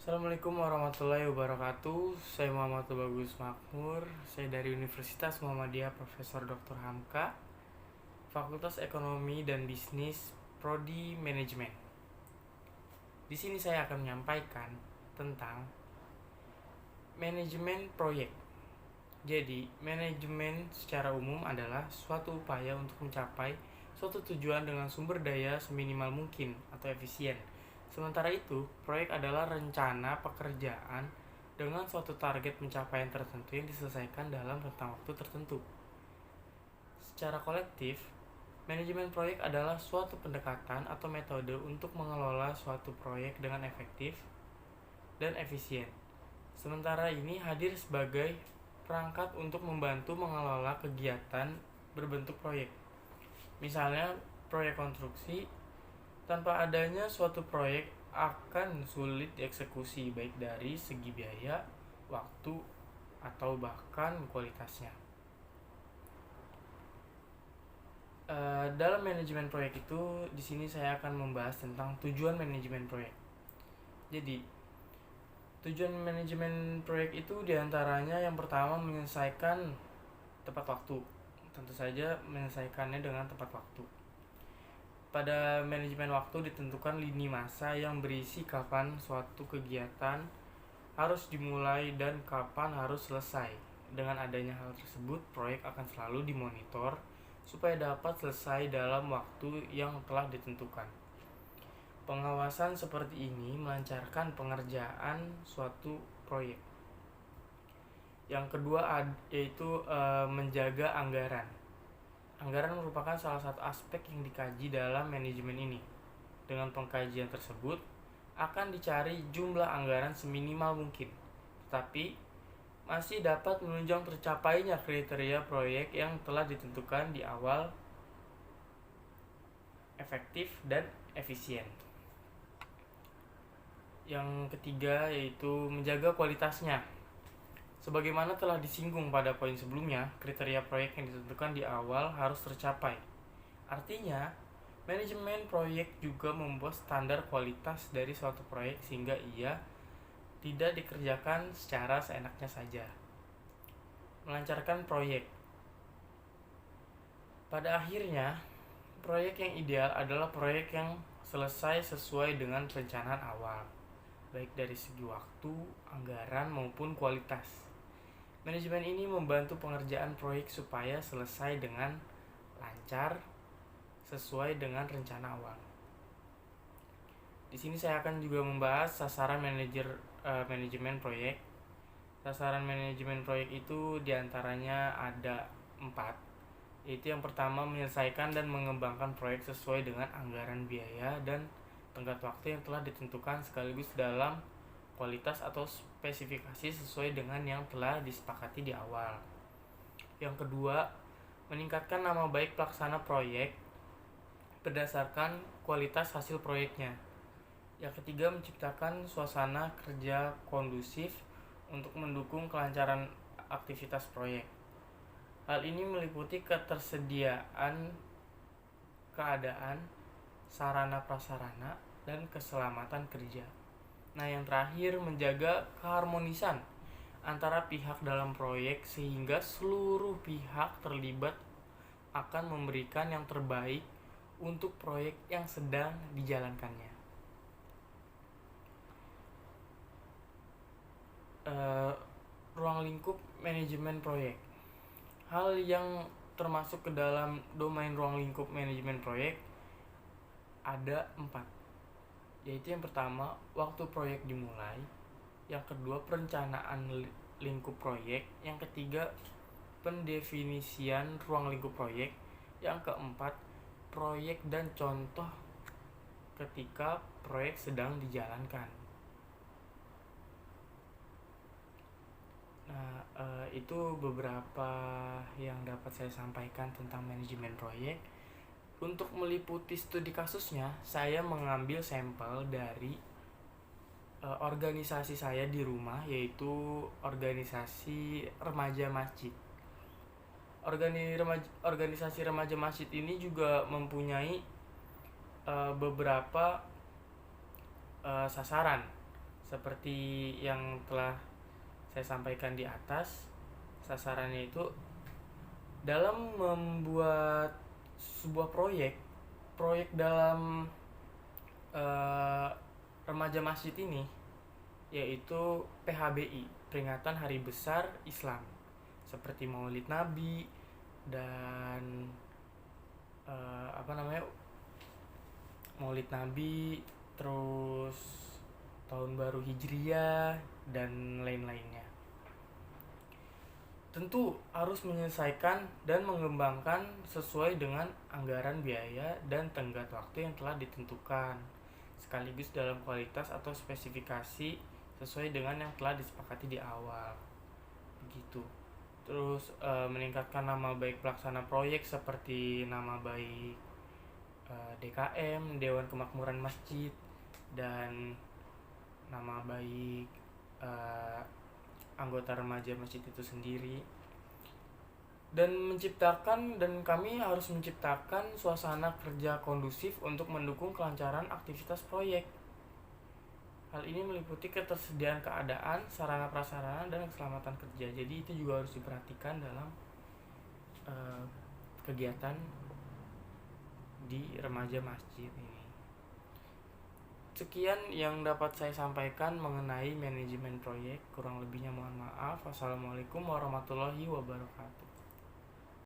Assalamualaikum warahmatullahi wabarakatuh. Saya Muhammad Bagus Makmur. Saya dari Universitas Muhammadiyah Profesor Dr. Hamka, Fakultas Ekonomi dan Bisnis, Prodi Manajemen. Di sini saya akan menyampaikan tentang manajemen proyek. Jadi, manajemen secara umum adalah suatu upaya untuk mencapai suatu tujuan dengan sumber daya seminimal mungkin atau efisien. Sementara itu, proyek adalah rencana pekerjaan dengan suatu target pencapaian tertentu yang diselesaikan dalam rentang waktu tertentu. Secara kolektif, manajemen proyek adalah suatu pendekatan atau metode untuk mengelola suatu proyek dengan efektif dan efisien. Sementara ini hadir sebagai perangkat untuk membantu mengelola kegiatan berbentuk proyek. Misalnya, proyek konstruksi. Tanpa adanya suatu proyek akan sulit dieksekusi baik dari segi biaya, waktu, atau bahkan kualitasnya. Dalam manajemen proyek itu, di sini saya akan membahas tentang tujuan manajemen proyek. Jadi, tujuan manajemen proyek itu diantaranya yang pertama menyelesaikan tepat waktu. Tentu saja menyelesaikannya dengan tepat waktu. Pada manajemen waktu ditentukan lini masa yang berisi kapan suatu kegiatan harus dimulai dan kapan harus selesai. Dengan adanya hal tersebut, proyek akan selalu dimonitor supaya dapat selesai dalam waktu yang telah ditentukan. Pengawasan seperti ini melancarkan pengerjaan suatu proyek. Yang kedua yaitu menjaga anggaran. Anggaran merupakan salah satu aspek yang dikaji dalam manajemen ini. Dengan pengkajian tersebut, akan dicari jumlah anggaran seminimal mungkin, tetapi masih dapat menunjang tercapainya kriteria proyek yang telah ditentukan di awal, efektif dan efisien. Yang ketiga yaitu menjaga kualitasnya. Sebagaimana telah disinggung pada poin sebelumnya, kriteria proyek yang ditentukan di awal harus tercapai. Artinya, manajemen proyek juga membuat standar kualitas dari suatu proyek sehingga ia tidak dikerjakan secara seenaknya saja. Melancarkan proyek. Pada akhirnya, proyek yang ideal adalah proyek yang selesai sesuai dengan perencanaan awal, baik dari segi waktu, anggaran maupun kualitas. Manajemen ini membantu pengerjaan proyek supaya selesai dengan lancar sesuai dengan rencana awal. Di sini saya akan juga membahas sasaran manajemen proyek. Sasaran manajemen proyek itu diantaranya ada 4, yaitu yang pertama menyelesaikan dan mengembangkan proyek sesuai dengan anggaran biaya dan tenggat waktu yang telah ditentukan sekaligus dalam kualitas atau spesifikasi sesuai dengan yang telah disepakati di awal. Yang kedua, meningkatkan nama baik pelaksana proyek berdasarkan kualitas hasil proyeknya. Yang ketiga, menciptakan suasana kerja kondusif untuk mendukung kelancaran aktivitas proyek. Hal ini meliputi ketersediaan keadaan, sarana prasarana, dan keselamatan kerja. Nah, yang terakhir, menjaga keharmonisan antara pihak dalam proyek sehingga seluruh pihak terlibat akan memberikan yang terbaik untuk proyek yang sedang dijalankannya. Ruang lingkup manajemen proyek. Hal yang termasuk ke dalam domain ruang lingkup manajemen proyek ada 4, yaitu yang pertama, waktu proyek dimulai. Yang kedua, perencanaan lingkup proyek. Yang ketiga, pendefinisian ruang lingkup proyek. Yang keempat, proyek dan contoh ketika proyek sedang dijalankan. Nah, itu beberapa yang dapat saya sampaikan tentang manajemen proyek. Untuk meliputi studi kasusnya, saya mengambil sampel dari organisasi saya di rumah, yaitu organisasi remaja masjid. Organisasi remaja masjid ini juga mempunyai beberapa sasaran Seperti yang telah saya sampaikan di atas, sasarannya itu dalam membuat sebuah proyek dalam eh, remaja masjid ini, yaitu PHBI, peringatan Hari Besar Islam, seperti Maulid Nabi dan apa namanya, Maulid Nabi, terus Tahun Baru Hijriah dan lain-lainnya. Tentu harus menyelesaikan dan mengembangkan sesuai dengan anggaran biaya dan tenggat waktu yang telah ditentukan, sekaligus dalam kualitas atau spesifikasi sesuai dengan yang telah disepakati di awal. Begitu. Terus meningkatkan nama baik pelaksana proyek seperti nama baik DKM, Dewan Kemakmuran Masjid, dan nama baik anggota remaja masjid itu sendiri, dan kami harus menciptakan suasana kerja kondusif untuk mendukung kelancaran aktivitas proyek. Hal ini meliputi ketersediaan keadaan, sarana prasarana, dan keselamatan kerja. Jadi itu juga harus diperhatikan dalam kegiatan di remaja masjid ini. Sekian yang dapat saya sampaikan mengenai manajemen proyek. Kurang lebihnya mohon maaf. Wassalamualaikum warahmatullahi wabarakatuh.